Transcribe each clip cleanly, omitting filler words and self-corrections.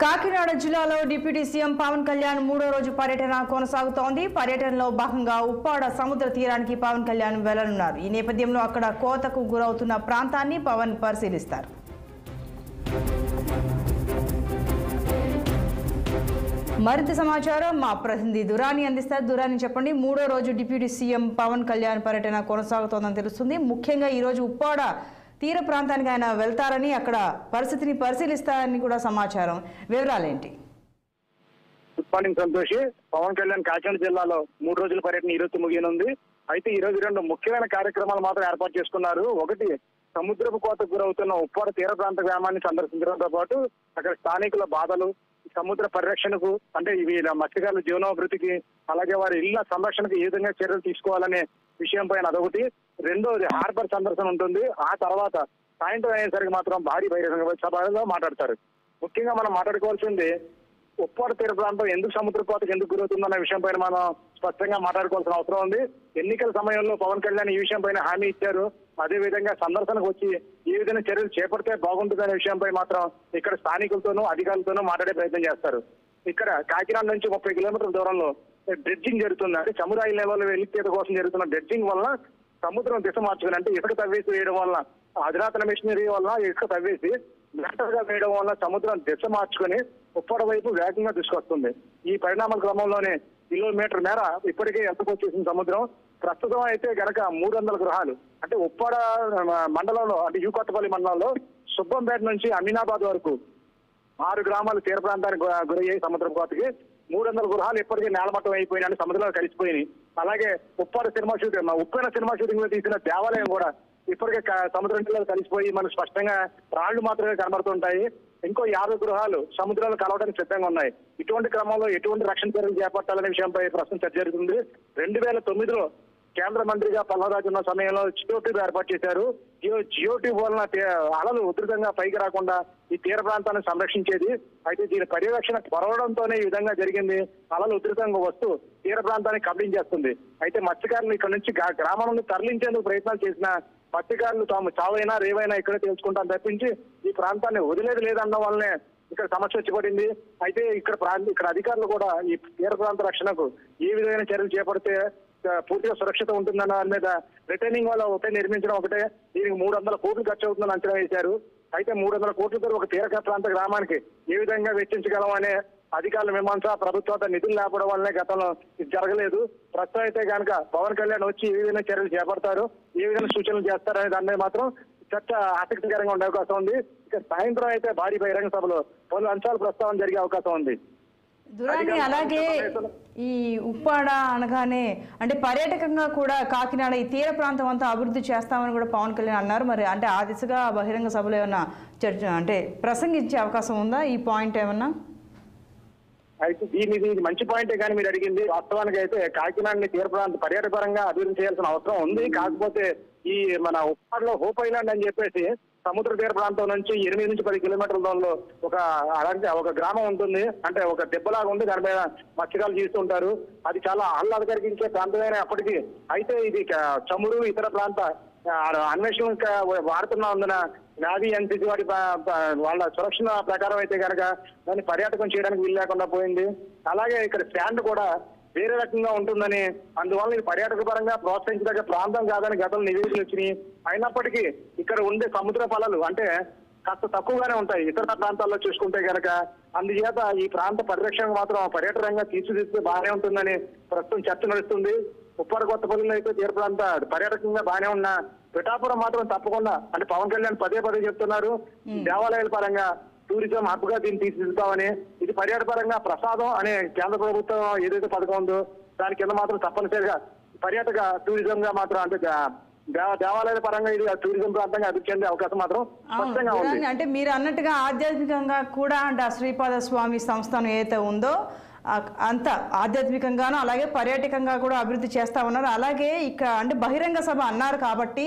కాకినాడ జిల్లాలో deputy CM Pawan Kalyan మూడో రోజు పర్యటన కొనసాగుతోంది. పర్యటనలో భాగంగా ఉప్పాడ సముద్ర తీరానికి పవన్ కళ్యాణ్ వెళ్లనున్నారు. ఈ నేపథ్యంలో అక్కడ కోతకు గురవుతున్న ప్రాంతాన్ని పవన్ పరిశీలిస్తారు. మరింత సమాచారం మా ప్రతినిధి దురాని అందిస్తారు. దురాని చెప్పండి, మూడో రోజు డిప్యూటీ సీఎం పవన్ కళ్యాణ్ పర్యటన కొనసాగుతోందని తెలుస్తుంది. ముఖ్యంగా ఈ రోజు ఉప్పాడ తీర ప్రాంతానికి ఆయన వెళ్తారని, అక్కడ పరిస్థితిని పరిశీలిస్తారని కూడా సమాచారం. వివరాలేంటి? Good morning Santoshi. పవన్ కళ్యాణ్ కాకినాడ జిల్లాలో 3 రోజుల పర్యటన ఈ రోజు ముగియనుంది. అయితే ఈ రోజు 2 ముఖ్యమైన కార్యక్రమాలు మాత్రం ఏర్పాటు చేసుకున్నారు. ఒకటి, సముద్రపు కోతకు గురవుతున్న ఉప్పాడ తీర ప్రాంత గ్రామాన్ని సందర్శించడంతో పాటు అక్కడ స్థానికుల బాధలు, సముద్ర పరిరక్షణకు అంటే ఇవి మత్స్యకారుల జీవనోభివృద్ధికి, అలాగే వారి ఇళ్ల సంరక్షణకు ఏ విధంగా చర్యలు తీసుకోవాలనే విషయం పైన అదొకటి. రెండోది, హార్బర్ సందర్శన ఉంటుంది. ఆ తర్వాత సాయంత్రం అయ్యేసరికి మాత్రం భారీ బహిరంగ సభలో మాట్లాడతారు. ముఖ్యంగా మనం మాట్లాడుకోవాల్సింది ఉప్పాడ తీర ప్రాంతం ఎందుకు సముద్ర కోతకు ఎందుకు గురవుతుందన్న విషయం పైన మనం స్పష్టంగా మాట్లాడుకోవాల్సిన అవసరం ఉంది. ఎన్నికల సమయంలో పవన్ కళ్యాణ్ ఈ విషయం పైన హామీ ఇచ్చారు. అదే విధంగా సందర్శనకు వచ్చి ఏ విధంగా చర్యలు చేపడితే బాగుంటుందనే విషయంపై మాత్రం ఇక్కడ స్థానికులతోనూ అధికారులతోనూ మాట్లాడే ప్రయత్నం చేస్తారు. ఇక్కడ కాకినాడ నుంచి 30 కిలోమీటర్ల దూరంలో డ్రెడ్జింగ్ జరుగుతుంది. అంటే చమురాయి లెవెల్ వెలికితీత కోసం జరుగుతున్న డ్రెడ్జింగ్ వల్ల సముద్రం దిశ మార్చుకుని, అంటే ఇసుక తవ్వేసి వేయడం వల్ల, అధునాతన మెషినరీ వల్ల ఇసుక తవ్వేసి గా వేయడం వల్ల సముద్రం దిశ మార్చుకుని ఉప్పాడ వైపు వేగంగా తీసుకొస్తుంది. ఈ పరిణామాల క్రమంలోనే కిలోమీటర్ మేర ఇప్పటికే ఎత్తుకొచ్చేసిన సముద్రం. ప్రస్తుతం అయితే గనక 300 గృహాలు, అంటే ఉప్పాడ మండలంలో, అంటే యూకొత్తపల్లి మండలంలో సుబ్బంపేట నుంచి అమీనాబాద్ వరకు 6 గ్రామాలు తీర ప్రాంతానికి గురయ్యాయి సముద్ర కోతకి. 300 గృహాలు ఇప్పటికే నేలమట్టం అయిపోయినాయి, సముద్రంలో కలిసిపోయినాయి. అలాగే ఉప్పాడ సినిమా షూటింగ్, ఉప్పెన సినిమా షూటింగ్ లో తీసిన దేవాలయం కూడా ఇప్పటికే సముద్రంలో కలిసిపోయి మనకు స్పష్టంగా రాళ్లు మాత్రమే కనబడుతుంటాయి. ఇంకో 50 గృహాలు సముద్రంలో కలవడానికి సిద్ధంగా ఉన్నాయి. ఇటువంటి క్రమంలో ఎటువంటి రక్షణ చర్యలు చేపట్టాలనే విషయంపై ప్రస్తుతం చర్చ జరుగుతుంది. 2009లో కేంద్ర మంత్రిగా పల్లవరాజు ఉన్న సమయంలో జియో ట్యూబ్ ఏర్పాటు చేశారు. జియో ట్యూబ్ వలన అలలు ఉధృతంగా పైకి రాకుండా ఈ తీర ప్రాంతాన్ని సంరక్షించేది. అయితే దీని పర్యవేక్షణ కొరవడంతోనే ఈ విధంగా జరిగింది. అలలు ఉధృతంగా వస్తూ తీర ప్రాంతాన్ని కబళించేస్తుంది. అయితే మత్స్యకారులు ఇక్కడ నుంచి గ్రామం నుండి తరలించేందుకు ప్రయత్నాలు చేసిన మత్స్యకారులు తాము చావైనా రేవైనా ఇక్కడే తెలుసుకుంటాం తప్పించి ఈ ప్రాంతాన్ని వదిలేది లేదన్న వల్లనే ఇక్కడ సమస్య వచ్చి పడింది. అయితే ఇక్కడ అధికారులు కూడా ఈ తీర ప్రాంత రక్షణకు ఏ విధమైన చర్యలు చేపడితే పూర్తిగా సురక్షిత ఉంటుందన్న దాని మీద రిటైనింగ్ వల్ల ఒకటే నిర్మించడం ఒకటే, దీనికి 300 కోట్లు ఖర్చు అవుతుందని అంచనా వేశారు. అయితే 300 కోట్లతో ఒక తీర ప్రాంత గ్రామానికి ఏ విధంగా వెచ్చించగలం అనే అధికారుల మీమాంస, ప్రభుత్వం నిధులు లేకపోవడం వల్లనే గతంలో ఇది జరగలేదు. ప్రస్తుతం అయితే కనుక పవన్ కళ్యాణ్ వచ్చి ఏ విధంగా చర్యలు చేపడతారు, ఏ విధంగా సూచనలు చేస్తారనే దాని మీద మాత్రం చర్చ ఆసక్తికరంగా ఉండే అవకాశం ఉంది. ఇక సాయంత్రం అయితే భారీ బహిరంగ సభలో పలు అంశాల ప్రస్తావన జరిగే అవకాశం ఉంది. దురాని, అలాగే ఈ ఉప్పాడ అనగానే అంటే పర్యాటకంగా కూడా కాకినాడ ఈ తీర ప్రాంతం అంతా అభివృద్ధి చేస్తామని కూడా పవన్ కళ్యాణ్ అన్నారు. మరి అంటే ఆ దిశగా బహిరంగ సభలో ఏమన్నా చర్చ అంటే ప్రసంగించే అవకాశం ఉందా? ఈ పాయింట్ ఏమన్నా? అయితే ఇది మంచి పాయింటే కానీ మీరు అడిగింది. వాస్తవానికి అయితే కాకినాడని తీర ప్రాంత పర్యాటక పరంగా అభివృద్ధి చేయాల్సిన అవసరం ఉంది. కాకపోతే ఈ మన ఉప్పాడలో హోప్ ఐలాండ్ అని చెప్పేసి సముద్ర తీర ప్రాంతం నుంచి 8 నుంచి 10 కిలోమీటర్ల దూరంలో ఒక గ్రామం ఉంటుంది. అంటే ఒక దెబ్బలాగా ఉంది, దాని మీద మత్స్యకారులు చేస్తుంటారు. అది చాలా ఆహ్లాదకరించే ప్రాంతమైన అప్పటికి. అయితే ఇది చమురు ఇతర ప్రాంత అన్వేషణ వాడుతున్నందున నావీ ఎన్సీసీ వాటి వాళ్ళ సురక్షణ ప్రకారం అయితే కనుక దాన్ని పర్యాటకం చేయడానికి వీలు లేకుండా పోయింది. అలాగే ఇక్కడ స్టాండ్ కూడా వేరే రకంగా ఉంటుందని, అందువల్ల ఇది పర్యాటక పరంగా ప్రోత్సహించదగ్గ ప్రాంతం కాదని గతంలో నివేదికలు వచ్చినాయి. అయినప్పటికీ ఇక్కడ ఉండే సముద్ర ఫలాలు అంటే కాస్త తక్కువగానే ఉంటాయి ఇతర ప్రాంతాల్లో చూసుకుంటే కనుక. అందుచేత ఈ ప్రాంత పరిరక్షణ మాత్రం పర్యాటకంగా తీర్చిదిద్దితే బాగానే ఉంటుందని ప్రస్తుతం చర్చ నడుస్తుంది. ఉప్పాడ కొత్తపల్లిలో అయితే తీర ప్రాంత పర్యాటకంగా బాగానే ఉన్న పిఠాపురం మాత్రం తప్పకుండా, అంటే పవన్ కళ్యాణ్ పదే చెప్తున్నారు, దేవాలయాల పరంగా టూరిజం హబ్ గా దీన్ని తీర్చిదిద్దామని. ఇది పర్యాటక పరంగా ప్రసాదం అనే కేంద్ర ప్రభుత్వం ఏదైతే పథకం ఉందో దాని కింద మాత్రం తప్పనిసరిగా పర్యాటక టూరిజం గా మాత్రం, అంటే దేవాలయాల పరంగా ఇది టూరిజం ప్రాంతంగా అభివృద్ధి చెందే అవకాశం మాత్రం స్పష్టంగా ఉంది. అంటే మీరు అన్నట్టుగా ఆధ్యాత్మికంగా కూడా అంటే శ్రీపాద స్వామి సంస్థానం ఏదైతే ఉందో అంత ఆధ్యాత్మికంగాను అలాగే పర్యాటకంగా కూడా అభివృద్ధి చేస్తా ఉన్నారు. అలాగే ఇక అంటే బహిరంగ సభ అన్నారు కాబట్టి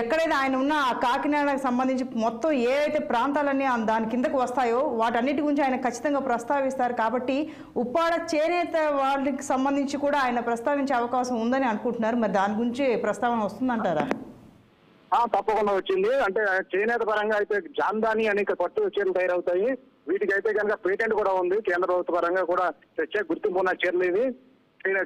ఎక్కడైతే ఆయన ఉన్న ఆ కాకినాడకు సంబంధించి మొత్తం ఏవైతే ప్రాంతాలన్నీ దాని కిందకు వస్తాయో వాటన్నిటి గురించి ఆయన ఖచ్చితంగా ప్రస్తావిస్తారు. కాబట్టి ఉప్పాడ చేనేత వాళ్ళకి సంబంధించి కూడా ఆయన ప్రస్తావించే అవకాశం ఉందని అనుకుంటున్నారు. మరి దాని గురించి ప్రస్తావన వస్తుందంటారా? తప్పకుండా వచ్చింది. అంటే చేనేత పరంగా అయితే జాందాని అనేక పట్టు చీరలు తయారవుతాయి. వీటికైతే కనుక పేటెంట్ కూడా ఉంది. కేంద్ర ప్రభుత్వ పరంగా కూడా ప్రత్యేక గుర్తింపు ఉన్న చీరలు ఇవి.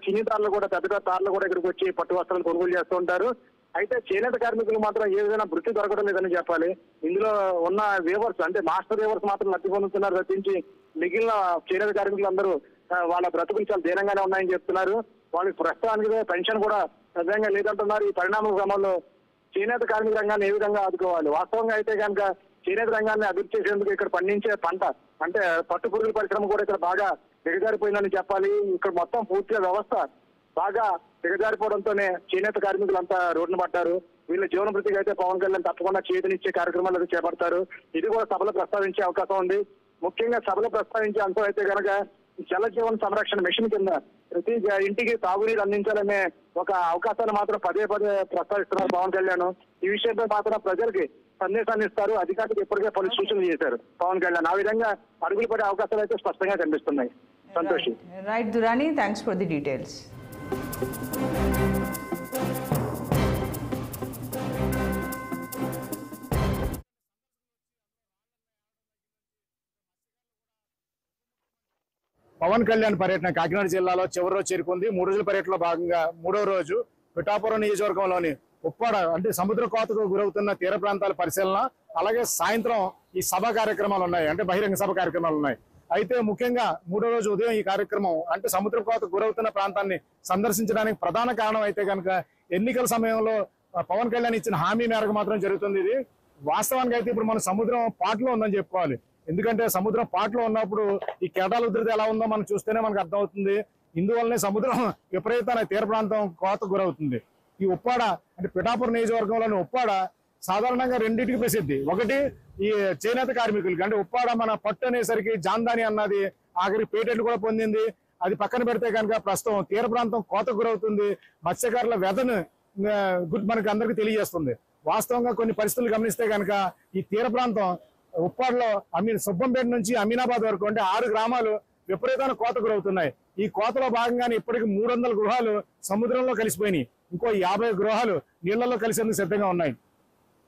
చిన్ని తార్లు కూడా పెద్ద పెద్ద తార్లు కూడా ఇక్కడికి వచ్చి పట్టు వస్త్రాలు కొనుగోలు చేస్తూ ఉంటారు. అయితే చేనేత కార్మికులు మాత్రం ఏ విధంగా వృత్తి దొరకడం లేదని చెప్పాలి. ఇందులో ఉన్న వేవర్స్ అంటే మాస్టర్ వేవర్స్ మాత్రం లబ్ధి పొందుతున్నారు తప్పించి మిగిలిన చేనేత కార్మికులందరూ వాళ్ళ బ్రతుకులు చాలా దీనంగానే ఉన్నాయని చెప్తున్నారు. వాళ్ళకి ప్రస్తుతానికి పెన్షన్ కూడా నిజంగా లేదంటున్నారు. ఈ పరిణామ క్రమంలో చేనేత కార్మిక రంగాన్ని ఏ విధంగా ఆదుకోవాలి? వాస్తవంగా అయితే కనుక చేనేత రంగాన్ని అభివృద్ధి చేసేందుకు ఇక్కడ పండించే పంట అంటే పట్టు పురుగుల పరిశ్రమ కూడా ఇక్కడ బాగా దిగజారిపోయిందని చెప్పాలి. ఇక్కడ మొత్తం పూర్తిగా వ్యవస్థ బాగా దిగజారిపోవడంతోనే చేనేత కార్మికులంతా రోడ్డున పడ్డారు. వీళ్ళ జీవన భృతికి అయితే పవన్ కళ్యాణ్ తప్పకుండా చేతినిచ్చే కార్యక్రమాలు చేపడతారు. ఇది కూడా సభలో ప్రస్తావించే అవకాశం ఉంది. ముఖ్యంగా సభలో ప్రస్తావించే అంశం అయితే కనుక జల జీవన సంరక్షణ మిషన్ కింద ప్రతి ఇంటికి తాగునీరు అందించాలనే ఒక అవకాశాన్ని మాత్రం పదే పదే ప్రస్తావిస్తున్నారు పవన్ కళ్యాణ్. ఈ విషయంపై మాత్రం ప్రజలకి సందేశాన్ని ఇస్తారు. అధికారులకు ఇప్పటికే పలు సూచనలు చేశారు పవన్ కళ్యాణ్. ఆ విధంగా అడుగులు పడే అవకాశాలు అయితే స్పష్టంగా కనిపిస్తున్నాయి. Santoshi. Right Durani, thanks for the details. Pawan Kalyan పర్యటన కాకినాడ జిల్లాలో చివరి రోజు చేరుకుంది. 3 రోజుల పర్యటనలో భాగంగా 3వ రోజు పిఠాపురం నియోజకవర్గంలోని ఉప్పాడ అంటే సముద్ర కోతకు గురవుతున్న తీర ప్రాంతాల పరిశీలన, అలాగే సాయంత్రం ఈ సభ కార్యక్రమాలు ఉన్నాయి, అంటే బహిరంగ సభ కార్యక్రమాలు ఉన్నాయి. అయితే ముఖ్యంగా 3వ రోజు ఉదయం ఈ కార్యక్రమం అంటే సముద్ర కోతకు గురవుతున్న ప్రాంతాన్ని సందర్శించడానికి ప్రధాన కారణం అయితే కనుక ఎన్నికల సమయంలో పవన్ కళ్యాణ్ ఇచ్చిన హామీ మేరకు మాత్రం జరుగుతుంది. ఇది వాస్తవానికి అయితే ఇప్పుడు మన సముద్రం పాటలో ఉందని చెప్పుకోవాలి. ఎందుకంటే సముద్రం పాటలో ఉన్నప్పుడు ఈ కేటాల ఉధృతి ఎలా ఉందో మనం చూస్తేనే మనకు అర్థమవుతుంది. ఇందువల్లనే సముద్రం విపరీతమైన తీర ప్రాంతం కోతకు గురవుతుంది. ఈ ఉప్పాడ అంటే పిఠాపురం నియోజకవర్గంలోని ఉప్పాడ సాధారణంగా రెండింటికి ప్రసిద్ధి. ఒకటి ఈ చేనేత కార్మికులకి, అంటే ఉప్పాడ మన పట్టు అనేసరికి జాందాని అన్నది ఆఖరి పేటెంట్ కూడా పొందింది. అది పక్కన పెడితే కనుక ప్రస్తుతం తీర ప్రాంతం కోతకు గురవుతుంది. మత్స్యకారుల వ్యధను మనకి అందరికీ తెలియజేస్తుంది. వాస్తవంగా కొన్ని పరిస్థితులు గమనిస్తే కనుక ఈ తీర ప్రాంతం ఉప్పాడలో సుబ్బంపేట నుంచి అమీనాబాద్ వరకు అంటే 6 గ్రామాలు విపరీతమైన కోత గురవుతున్నాయి. ఈ కోతలో భాగంగానే ఇప్పటికి 300 గృహాలు సముద్రంలో కలిసిపోయినాయి. ఇంకో 50 గృహాలు నీళ్లలో కలిసేందుకు సిద్ధంగా ఉన్నాయి.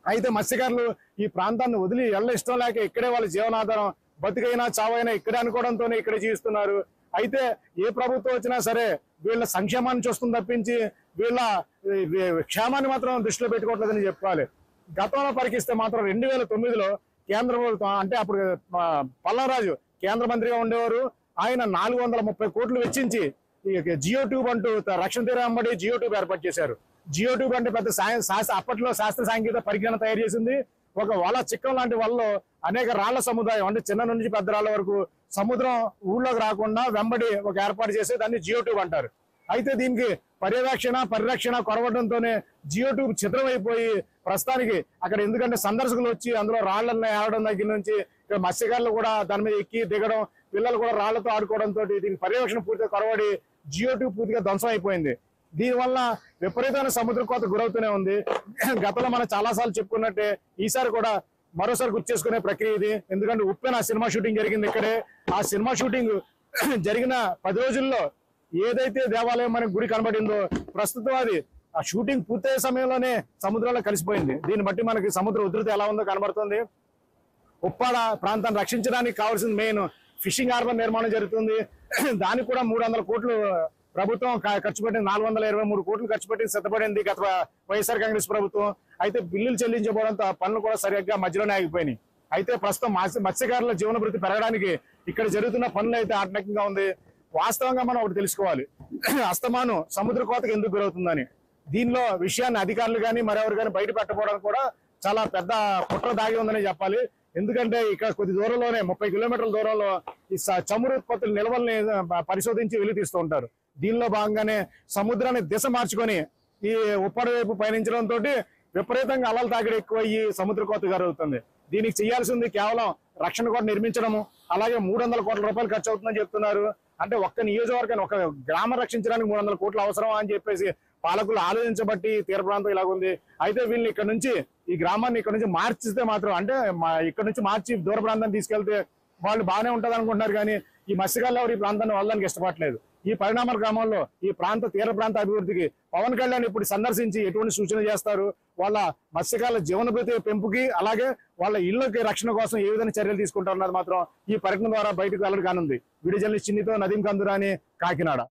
అయితే మత్స్యకారులు ఈ ప్రాంతాన్ని వదిలి ఎల్ల ఇష్టం లేక ఇక్కడే వాళ్ళ జీవనాధారం, బతికైనా చావైనా ఇక్కడే అనుకోవడంతోనే ఇక్కడే జీవిస్తున్నారు. అయితే ఏ ప్రభుత్వం వచ్చినా సరే వీళ్ళ సంక్షేమాన్ని చూస్తుంది తప్పించి వీళ్ళ క్షేమాన్ని మాత్రం దృష్టిలో పెట్టుకోవట్లేదని చెప్పుకోవాలి. గతంలో పరికిస్తే మాత్రం 2009లో కేంద్ర ప్రభుత్వం అంటే అప్పుడు పల్లారాజు కేంద్ర మంత్రిగా ఉండేవారు. ఆయన 430 కోట్లు వెచ్చించి జియో ట్యూబ్ అంటూ రక్షణ తీరం వెంబడి జియో ట్యూబ్ ఏర్పాటు చేశారు. జియో ట్యూబ్ అంటే పెద్ద అప్పట్లో శాస్త్ర సాంకేతిక పరిజ్ఞానం తయారు చేసింది. ఒక వల చిక్కం లాంటి వలలో అనేక రాళ్ల సముదాయం అంటే చిన్న నుంచి పెద్ద రాళ్ల వరకు సముద్రం ఊళ్ళోకి రాకుండా వెంబడి ఒక ఏర్పాటు చేసి దాన్ని జియో ట్యూబ్ అంటారు. అయితే దీనికి పరిరక్షణ కొరవడంతోనే జియో ట్యూబ్ చిత్రమైపోయి ప్రస్తుతానికి అక్కడ ఎందుకంటే సందర్శకులు వచ్చి అందులో రాళ్లను ఆడడం దగ్గర నుంచి మత్స్యకారులు కూడా దాని మీద ఎక్కి దిగడం, పిల్లలు కూడా రాళ్లతో ఆడుకోవడంతో దీనికి పర్యవేక్షణ పూర్తిగా కొరవడి జియో ట్యూబ్ పూర్తిగా ధ్వంసం అయిపోయింది. దీనివల్ల విపరీతమైన సముద్ర కోత గురవుతూనే ఉంది. గతంలో మనం చాలాసార్లు చెప్పుకున్నట్టే ఈసారి కూడా మరోసారి గుర్తు చేసుకునే ప్రక్రియ ఇది. ఎందుకంటే ఉప్పెన సినిమా షూటింగ్ జరిగింది ఇక్కడే. ఆ సినిమా షూటింగ్ జరిగిన 10 రోజుల్లో ఏదైతే దేవాలయం మనకి గుడి కనబడిందో ప్రస్తుతం అది ఆ షూటింగ్ పూర్తయ్యే సమయంలోనే సముద్రంలో కలిసిపోయింది. దీన్ని బట్టి మనకి సముద్ర ఉధృతి ఎలా ఉందో కనబడుతుంది. ఉప్పాడ ప్రాంతాన్ని రక్షించడానికి కావాల్సిన మెయిన్ ఫిషింగ్ హార్బర్ నిర్మాణం జరుగుతుంది. దానికి కూడా 300 కోట్లు ప్రభుత్వం ఖర్చు పెట్టింది. 423 కోట్లు ఖర్చు పెట్టి సిద్ధపడింది గత వైఎస్ఆర్ కాంగ్రెస్ ప్రభుత్వం. అయితే బిల్లులు చెల్లించబోవడంతో పనులు కూడా సరిగ్గా మధ్యలోనే ఆగిపోయినాయి. అయితే ప్రస్తుతం మత్స్యకారుల జీవన భృతి పెరగడానికి ఇక్కడ జరుగుతున్న పనులు అయితే ఆటంకంగా ఉంది. వాస్తవంగా మనం ఒకటి తెలుసుకోవాలి, అస్తమానం సముద్ర కోతకు ఎందుకు గురవుతుందని. దీనిలో విషయాన్ని అధికారులు కానీ మరెవరు కానీ బయట పెట్టకపోవడం కూడా చాలా పెద్ద కుట్ర దాగి ఉందని చెప్పాలి. ఎందుకంటే ఇక్కడ కొద్ది దూరంలోనే 30 కిలోమీటర్ల దూరంలో ఈ చమురు ఉత్పత్తుల నిల్వల్ని పరిశోధించి వెలికి తీస్తూ ఉంటారు. దీనిలో భాగంగానే సముద్రాన్ని దిశ మార్చుకొని ఈ ఉప్పాడ వైపు పయనించడంతో విపరీతంగా అలల తాకిడి ఎక్కువ ఈ సముద్ర కోత జరుగుతుంది. దీనికి చేయాల్సింది కేవలం రక్షణ కోట నిర్మించడము, అలాగే 300 కోట్ల రూపాయలు ఖర్చు అవుతుందని చెప్తున్నారు. అంటే ఒక్క నియోజకవర్గాన్ని ఒక గ్రామం రక్షించడానికి 300 కోట్లు అవసరం అని చెప్పేసి పాలకులు ఆలోచించబట్టి తీర ప్రాంతం ఇలాగుంది. అయితే వీళ్ళని ఇక్కడ నుంచి ఈ గ్రామాన్ని ఇక్కడ నుంచి మార్చిస్తే మాత్రం అంటే ఇక్కడ నుంచి మార్చి దూర ప్రాంతాన్ని తీసుకెళ్తే వాళ్ళు బాగానే ఉంటుంది అనుకుంటున్నారు, కానీ ఈ మత్స్యకారులు ఎవరు ఈ ప్రాంతాన్ని వదలడానికి ఇష్టపడలేదు. ఈ పరిణామాల క్రమంలో ఈ తీర ప్రాంత అభివృద్ధికి పవన్ కళ్యాణ్ ఇప్పుడు సందర్శించి ఎటువంటి సూచన చేస్తారు, వాళ్ళ మత్స్యకారుల జీవనోపాధి పెంపుకి అలాగే వాళ్ళ ఇళ్లకి రక్షణ కోసం ఏ విధంగా చర్యలు తీసుకుంటారన్నది మాత్రం ఈ పర్యటన ద్వారా బయటకు వెల్లడి కానుంది. వీడియో జర్నలిస్ట్ చిన్నితో నదీం కందురాని, కాకినాడ.